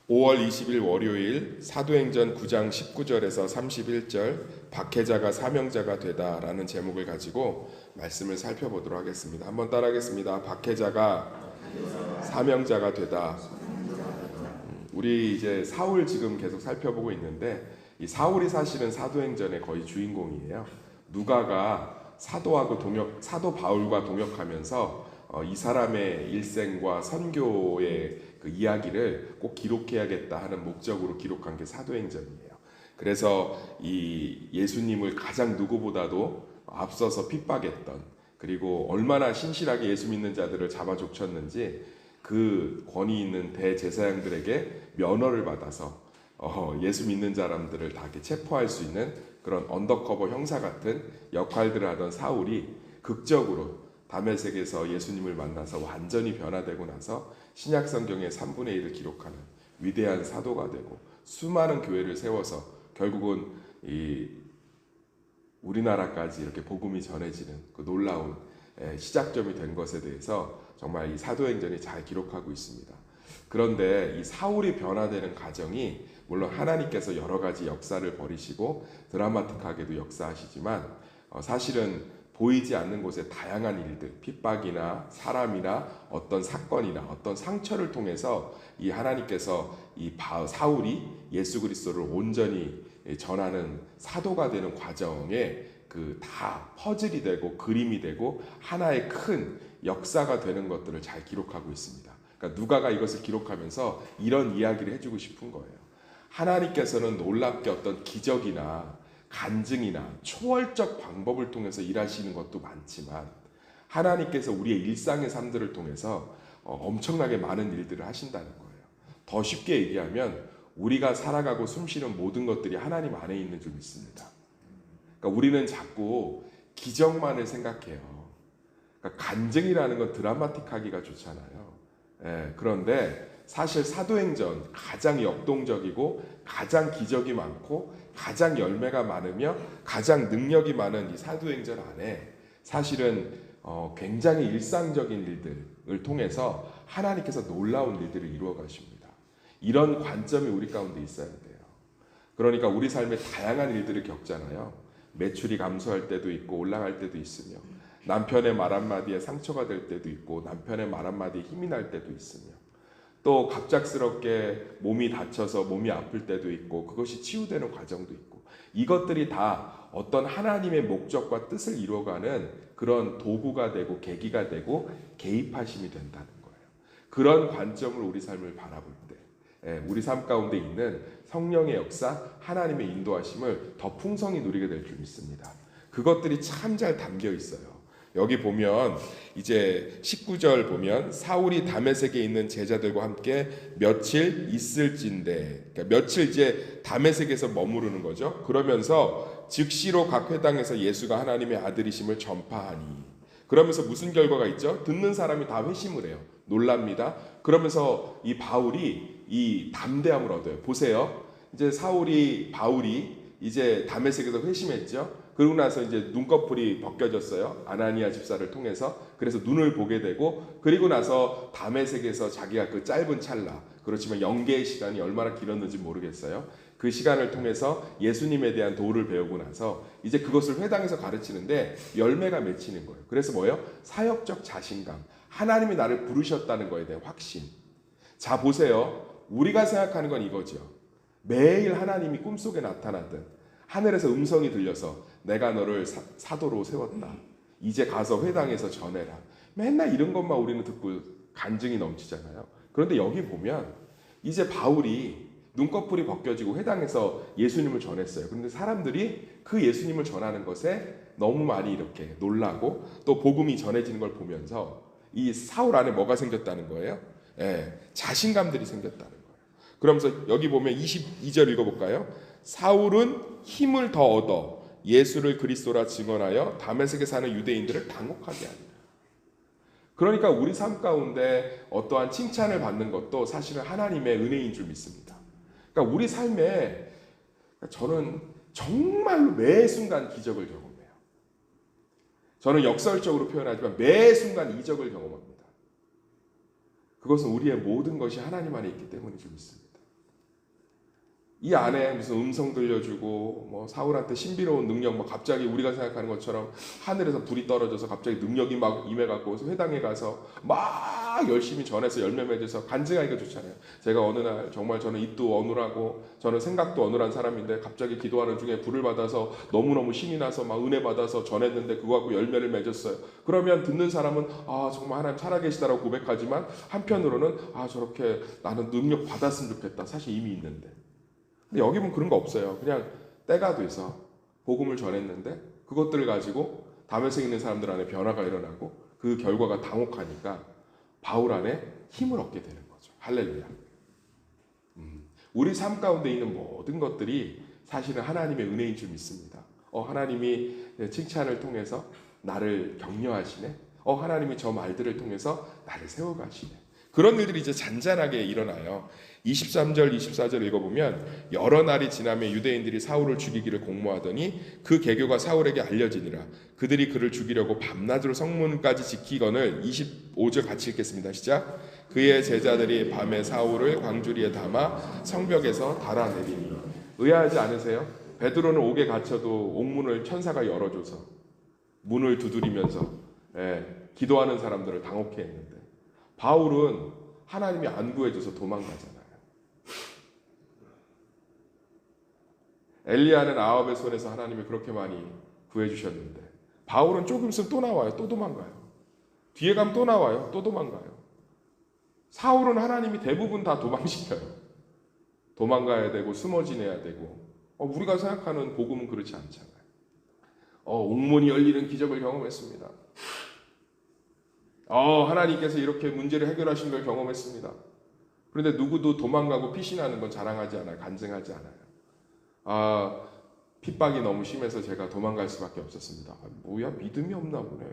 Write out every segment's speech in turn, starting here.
5월 20일 월요일 사도행전 9장 19절에서 31절 박해자가 사명자가 되다라는 제목을 가지고 말씀을 살펴보도록 하겠습니다. 한번 따라하겠습니다. 박해자가 사명자가 되다. 우리 이제 사울 지금 계속 살펴보고 있는데 이 사울이 사실은 사도행전의 거의 주인공이에요. 누가가 사도 바울과 동역하면서 이 사람의 일생과 선교의 그 이야기를 꼭 기록해야겠다 하는 목적으로 기록한 게 사도행전이에요. 그래서 이 예수님을 가장 누구보다도 앞서서 핍박했던, 그리고 얼마나 신실하게 예수 믿는 자들을 잡아 족쳤는지 그 권위 있는 대제사장들에게 면허를 받아서 예수 믿는 사람들을 다 이렇게 체포할 수 있는 그런 언더커버 형사 같은 역할들을 하던 사울이 극적으로 다메섹에서 예수님을 만나서 완전히 변화되고 나서 신약 성경의 3분의 1을 기록하는 위대한 사도가 되고 수많은 교회를 세워서 결국은 이 우리나라까지 이렇게 복음이 전해지는 그 놀라운 시작점이 된 것에 대해서 정말 이 사도행전이 잘 기록하고 있습니다. 그런데 이 사울이 변화되는 과정이 물론 하나님께서 여러 가지 역사를 벌이시고 드라마틱하게도 역사하시지만 사실은 보이지 않는 곳에 다양한 일들, 핍박이나 사람이나 어떤 사건이나 어떤 상처를 통해서 이 하나님께서 이 사울이 예수 그리스도를 온전히 전하는 사도가 되는 과정에 그 다 퍼즐이 되고 그림이 되고 하나의 큰 역사가 되는 것들을 잘 기록하고 있습니다. 그러니까 누가가 이것을 기록하면서 이런 이야기를 해주고 싶은 거예요. 하나님께서는 놀랍게 어떤 기적이나 간증이나 초월적 방법을 통해서 일하시는 것도 많지만 하나님께서 우리의 일상의 삶들을 통해서 엄청나게 많은 일들을 하신다는 거예요. 더 쉽게 얘기하면 우리가 살아가고 숨쉬는 모든 것들이 하나님 안에 있는 줄 믿습니다. 그러니까 우리는 자꾸 기적만을 생각해요. 그러니까 간증이라는 건 드라마틱하기가 좋잖아요. 그런데 사실 사도행전 가장 역동적이고 가장 기적이 많고 가장 열매가 많으며 가장 능력이 많은 이 사도행전 안에 사실은 굉장히 일상적인 일들을 통해서 하나님께서 놀라운 일들을 이루어 가십니다. 이런 관점이 우리 가운데 있어야 돼요. 그러니까 우리 삶에 다양한 일들을 겪잖아요. 매출이 감소할 때도 있고 올라갈 때도 있으며 남편의 말 한마디에 상처가 될 때도 있고 남편의 말 한마디에 힘이 날 때도 있으며 또 갑작스럽게 몸이 다쳐서 몸이 아플 때도 있고 그것이 치유되는 과정도 있고 이것들이 다 어떤 하나님의 목적과 뜻을 이루어가는 그런 도구가 되고 계기가 되고 개입하심이 된다는 거예요. 그런 관점을 우리 삶을 바라볼 때 우리 삶 가운데 있는 성령의 역사, 하나님의 인도하심을 더 풍성히 누리게 될 줄 믿습니다. 그것들이 참 잘 담겨 있어요. 여기 보면 이제 19절 보면 사울이 다메섹에 있는 제자들과 함께 며칠 있을진데, 그러니까 며칠 이제 다메섹에서 머무르는 거죠. 그러면서 즉시로 각 회당에서 예수가 하나님의 아들이심을 전파하니, 그러면서 무슨 결과가 있죠? 듣는 사람이 다 회심을 해요. 놀랍니다. 그러면서 이 바울이 이 담대함을 얻어요. 보세요. 이제 바울이 이제 다메섹에서 회심했죠. 그러고 나서 이제 눈꺼풀이 벗겨졌어요. 아나니아 집사를 통해서. 그래서 눈을 보게 되고, 그리고 나서 다메섹에서 자기가 그 짧은 찰나, 그렇지만 영계의 시간이 얼마나 길었는지 모르겠어요. 그 시간을 통해서 예수님에 대한 도를 배우고 나서 이제 그것을 회당에서 가르치는데 열매가 맺히는 거예요. 그래서 뭐예요? 사역적 자신감, 하나님이 나를 부르셨다는 거에 대한 확신. 자, 보세요. 우리가 생각하는 건 이거죠. 매일 하나님이 꿈속에 나타나든 하늘에서 음성이 들려서 내가 너를 사도로 세웠다. 이제 가서 회당에서 전해라. 맨날 이런 것만 우리는 듣고 간증이 넘치잖아요. 그런데 여기 보면 이제 바울이 눈꺼풀이 벗겨지고 회당에서 예수님을 전했어요. 그런데 사람들이 그 예수님을 전하는 것에 너무 많이 이렇게 놀라고 또 복음이 전해지는 걸 보면서 이 사울 안에 뭐가 생겼다는 거예요? 자신감들이 생겼다는 거예요. 그러면서 여기 보면 22절 읽어볼까요? 사울은 힘을 더 얻어 예수를 그리스도라 증언하여 다메섹에 사는 유대인들을 당혹하게 하니라. 그러니까 우리 삶 가운데 어떠한 칭찬을 받는 것도 사실은 하나님의 은혜인 줄 믿습니다. 그러니까 우리 삶에 저는 정말로 매 순간 기적을 경험해요. 저는 역설적으로 표현하지만 매 순간 이적을 경험합니다. 그것은 우리의 모든 것이 하나님 안에 있기 때문인 줄 믿습니다. 이 안에 무슨 음성 들려주고 뭐 사울한테 신비로운 능력 막 갑자기 우리가 생각하는 것처럼 하늘에서 불이 떨어져서 갑자기 능력이 막 임해갖고 회당에 가서 막 열심히 전해서 열매 맺어서 간증하기가 좋잖아요. 제가 어느 날 정말 저는 입도 어눌하고 저는 생각도 어눌한 사람인데 갑자기 기도하는 중에 불을 받아서 너무너무 신이 나서 막 은혜 받아서 전했는데 그거 갖고 열매를 맺었어요. 그러면 듣는 사람은 아 정말 하나님 살아계시다라고 고백하지만 한편으로는 아 저렇게 나는 능력 받았으면 좋겠다. 사실 이미 있는데. 근데 여기 보면 그런 거 없어요. 그냥 때가 돼서 복음을 전했는데 그것들을 가지고 다메섹에 있는 사람들 안에 변화가 일어나고 그 결과가 당혹하니까 바울 안에 힘을 얻게 되는 거죠. 할렐루야. 우리 삶 가운데 있는 모든 것들이 사실은 하나님의 은혜인 줄 믿습니다. 하나님이 칭찬을 통해서 나를 격려하시네. 하나님이 저 말들을 통해서 나를 세워가시네. 그런 일들이 이제 잔잔하게 일어나요. 23절, 24절 읽어보면 여러 날이 지나며 유대인들이 사울을 죽이기를 공모하더니 그 계교가 사울에게 알려지니라. 그들이 그를 죽이려고 밤낮으로 성문까지 지키거늘 25절 같이 읽겠습니다. 시작. 그의 제자들이 밤에 사울을 광주리에 담아 성벽에서 달아내리니. 의아하지 않으세요? 베드로는 옥에 갇혀도 옥문을 천사가 열어줘서 문을 두드리면서 기도하는 사람들을 당혹해 했는데 바울은 하나님이 안 구해줘서 도망가잖아요. 엘리야는 아합의 손에서 하나님이 그렇게 많이 구해주셨는데 바울은 조금 있으면 또 나와요. 또 도망가요. 뒤에 가면 또 나와요. 또 도망가요. 사울은 하나님이 대부분 다 도망시켜요. 도망가야 되고 숨어 지내야 되고 우리가 생각하는 복음은 그렇지 않잖아요. 옥문이 열리는 기적을 경험했습니다. 하나님께서 이렇게 문제를 해결하신 걸 경험했습니다. 그런데 누구도 도망가고 피신하는 건 자랑하지 않아요. 간증하지 않아요. 핍박이 너무 심해서 제가 도망갈 수밖에 없었습니다. 뭐야 믿음이 없나 보네.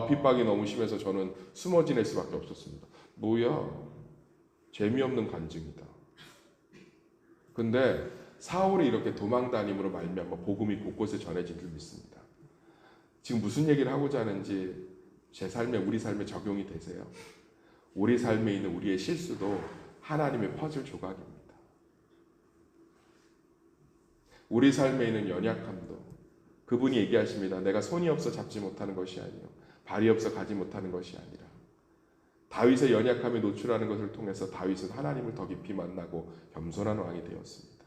핍박이 너무 심해서 저는 숨어 지낼 수밖에 없었습니다. 뭐야 재미없는 간증이다. 근데 사울이 이렇게 도망다님으로 말미암아 복음이 곳곳에 전해진 줄 믿습니다. 지금 무슨 얘기를 하고자 하는지 제 삶에 우리 삶에 적용이 되세요? 우리 삶에 있는 우리의 실수도 하나님의 퍼즐 조각입니다. 우리 삶에 있는 연약함도 그분이 얘기하십니다. 내가 손이 없어 잡지 못하는 것이 아니요 발이 없어 가지 못하는 것이 아니라 다윗의 연약함에 노출하는 것을 통해서 다윗은 하나님을 더 깊이 만나고 겸손한 왕이 되었습니다.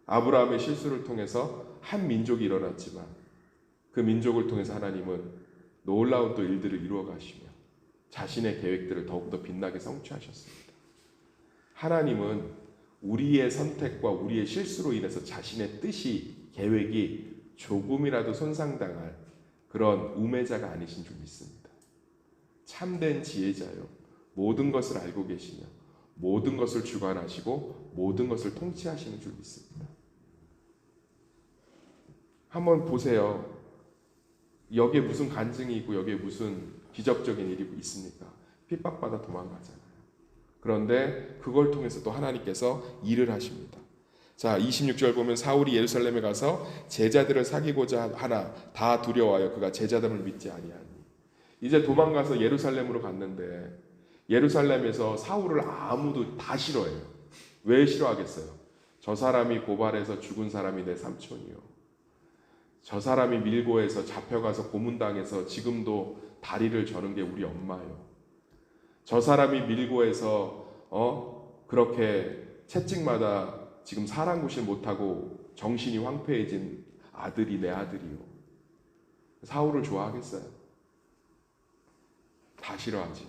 아브라함의 실수를 통해서 한 민족이 일어났지만 그 민족을 통해서 하나님은 놀라운 또 일들을 이루어 가시며 자신의 계획들을 더욱더 빛나게 성취하셨습니다. 하나님은 우리의 선택과 우리의 실수로 인해서 자신의 뜻이, 계획이 조금이라도 손상당할 그런 우매자가 아니신 줄 믿습니다. 참된 지혜자요. 모든 것을 알고 계시며 모든 것을 주관하시고 모든 것을 통치하시는 줄 믿습니다. 한번 보세요. 여기에 무슨 간증이 있고 여기에 무슨 기적적인 일이 있습니까? 핍박받아 도망가잖아요. 그런데 그걸 통해서 또 하나님께서 일을 하십니다. 자, 26절 보면 사울이 예루살렘에 가서 제자들을 사귀고자 하나 다 두려워하여 그가 제자됨을 믿지 아니하니. 이제 도망가서 예루살렘으로 갔는데 예루살렘에서 사울을 아무도 다 싫어해요. 왜 싫어하겠어요? 저 사람이 고발해서 죽은 사람이 내 삼촌이요. 저 사람이 밀고해서 잡혀가서 고문당해서 지금도 다리를 저는 게 우리 엄마요. 저 사람이 밀고해서 그렇게 채찍마다 지금 사랑구실 못하고 정신이 황폐해진 아들이 내 아들이요. 사울을 좋아하겠어요? 다 싫어하지.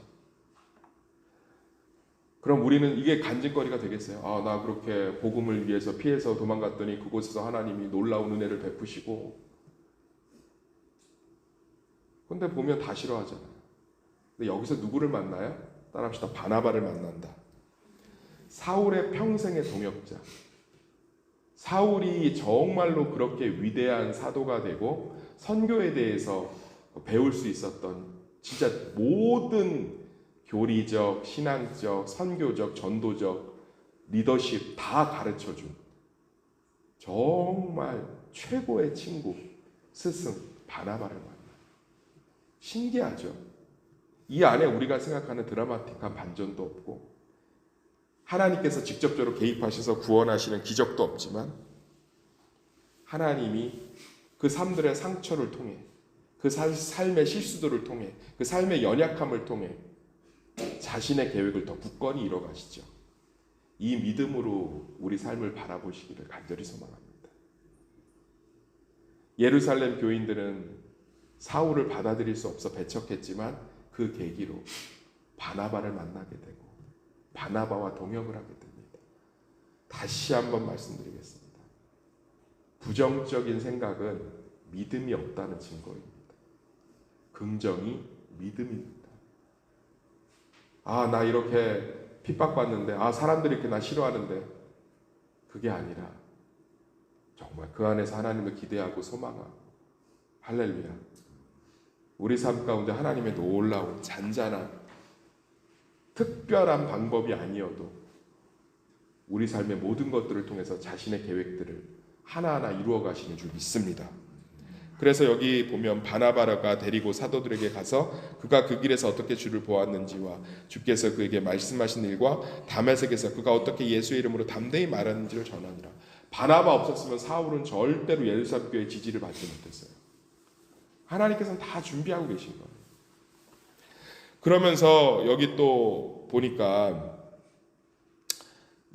그럼 우리는 이게 간증거리가 되겠어요? 나 그렇게 복음을 위해서 피해서 도망갔더니 그곳에서 하나님이 놀라운 은혜를 베푸시고. 근데 보면 다 싫어하잖아요. 근데 여기서 누구를 만나요? 따라합시다. 바나바를 만난다. 사울의 평생의 동역자. 사울이 정말로 그렇게 위대한 사도가 되고 선교에 대해서 배울 수 있었던 진짜 모든 교리적, 신앙적, 선교적, 전도적, 리더십 다 가르쳐준 정말 최고의 친구, 스승 바나바를 만나요. 신기하죠? 이 안에 우리가 생각하는 드라마틱한 반전도 없고 하나님께서 직접적으로 개입하셔서 구원하시는 기적도 없지만 하나님이 그 삶들의 상처를 통해 그 삶의 실수들을 통해 그 삶의 연약함을 통해 자신의 계획을 더 굳건히 이뤄가시죠. 이 믿음으로 우리 삶을 바라보시기를 간절히 소망합니다. 예루살렘 교인들은 사울을 받아들일 수 없어 배척했지만 그 계기로 바나바를 만나게 되고 바나바와 동역을 하게 됩니다. 다시 한번 말씀드리겠습니다. 부정적인 생각은 믿음이 없다는 증거입니다. 긍정이 믿음입니다. 나 이렇게 핍박받는데, 사람들이 이렇게 나 싫어하는데, 그게 아니라 정말 그 안에서 하나님을 기대하고 소망하고, 할렐루야. 우리 삶 가운데 하나님의 놀라운 잔잔한 특별한 방법이 아니어도 우리 삶의 모든 것들을 통해서 자신의 계획들을 하나하나 이루어 가시는 줄 믿습니다. 그래서 여기 보면 바나바가 데리고 사도들에게 가서 그가 그 길에서 어떻게 주를 보았는지와 주께서 그에게 말씀하신 일과 다메섹에서 그가 어떻게 예수의 이름으로 담대히 말하는지를 전하니라. 바나바 없었으면 사울은 절대로 예루살렘 교회의 지지를 받지 못했어요. 하나님께서는 다 준비하고 계신 거예요. 그러면서 여기 또 보니까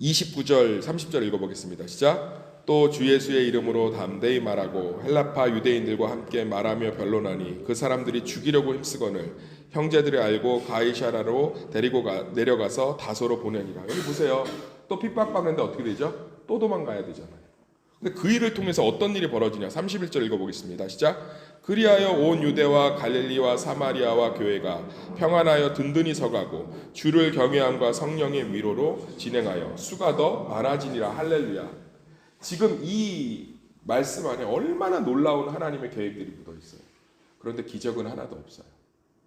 29절 30절 읽어보겠습니다. 시작. 또 주 예수의 이름으로 담대히 말하고 헬라파 유대인들과 함께 말하며 변론하니 그 사람들이 죽이려고 힘쓰거늘 형제들이 알고 가이사라로 내려가서 다소로 보내니라. 여기 보세요. 또 핍박받는데 어떻게 되죠? 또 도망가야 되잖아요. 근데 그 일을 통해서 어떤 일이 벌어지냐? 31절 읽어보겠습니다. 시작. 그리하여 온 유대와 갈릴리와 사마리아와 교회가 평안하여 든든히 서가고 주를 경외함과 성령의 위로로 진행하여 수가 더 많아지니라. 할렐루야. 지금 이 말씀 안에 얼마나 놀라운 하나님의 계획들이 묻어 있어요. 그런데 기적은 하나도 없어요.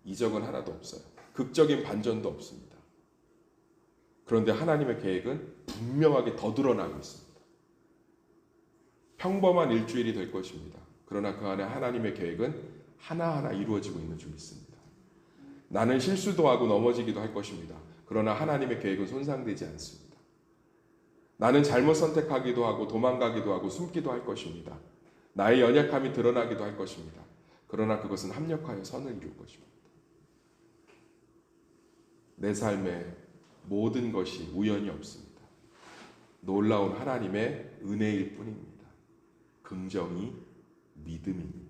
이적은 하나도 없어요. 극적인 반전도 없습니다. 그런데 하나님의 계획은 분명하게 더 드러나고 있습니다. 평범한 일주일이 될 것입니다. 그러나 그 안에 하나님의 계획은 하나하나 이루어지고 있는 줄 믿습니다. 나는 실수도 하고 넘어지기도 할 것입니다. 그러나 하나님의 계획은 손상되지 않습니다. 나는 잘못 선택하기도 하고 도망가기도 하고 숨기도 할 것입니다. 나의 연약함이 드러나기도 할 것입니다. 그러나 그것은 합력하여 선을 이룰 것입니다. 내 삶의 모든 것이 우연이 없습니다. 놀라운 하나님의 은혜일 뿐입니다. 긍정이 믿음입니다.